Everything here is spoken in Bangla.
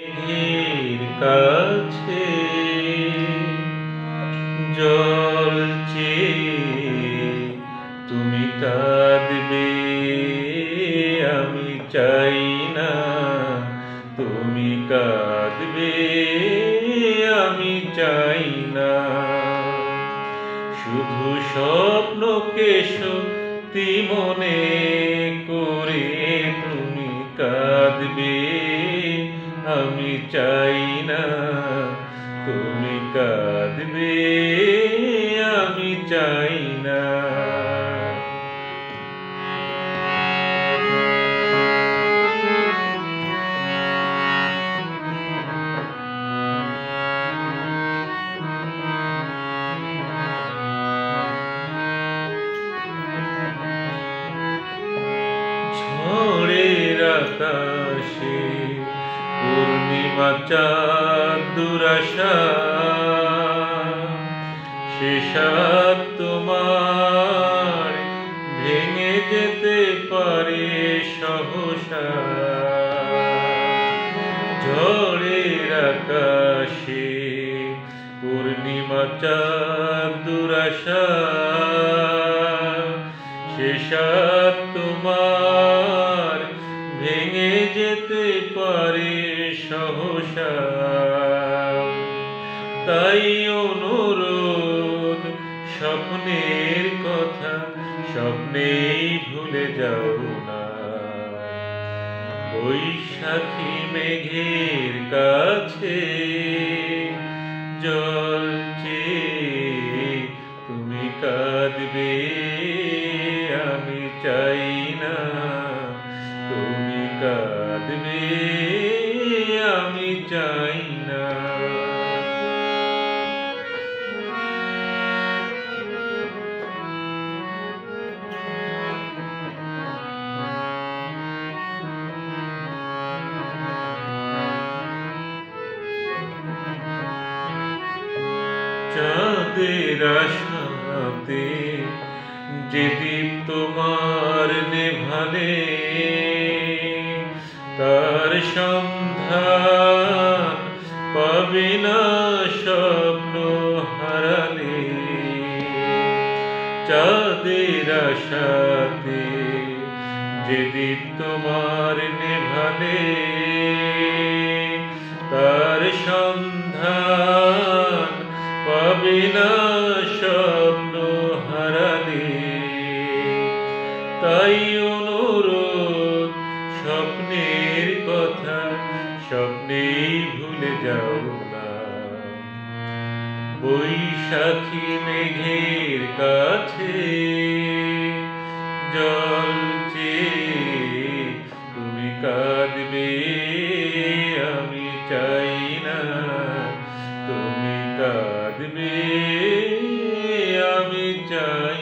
মেঘের কাছে জল চেয়ে তুমি কাঁদবে, আমি চাই না তুমি কাঁদবে, আমি চাই না। শুধু স্বপ্নকে সত্যি মনে করে তুমি কাঁদবে, আমি চাই না তুমি কাঁদবে, আমি চাই না। ঝড়ের আকাশে পূর্ণিমা চাঁদ দুরাশা, সে সাত তোমার ভেঙে যেতে পারে সহসা। ঝড়ের আকাশে পূর্ণিমা চাঁদ দুরাশা, সে সাত তোমার ভেঙে যেতে পারে সহসা। তাই অনুরোধ, স্বপ্নের কথা স্বপ্নেই ভুলে যাও না। বৈশাখী মেঘের কাছে জল চেয়ে তুমি কাঁদবে, আমি চাই না তুমি কাঁদবে, আমি চাই না। চাঁদের আশাতে যে দীপ তোমার নেভালে, তার সন্ধান পাবে না স্বপ্ন হারালে। চাঁদের আশাতে যে দীপ তোমার নেভালে, তার সন্ধান পাবে না স্বপ্ন হারালে। তাই অনুরোধ, স্বপ্নের কথা স্বপ্নেই ভুলে যাও না। বৈশাখী মেঘের কাছে জল চেয়ে তুমি কাঁদবে, আমি চাই না তুমি কাঁদবে, আমি চাই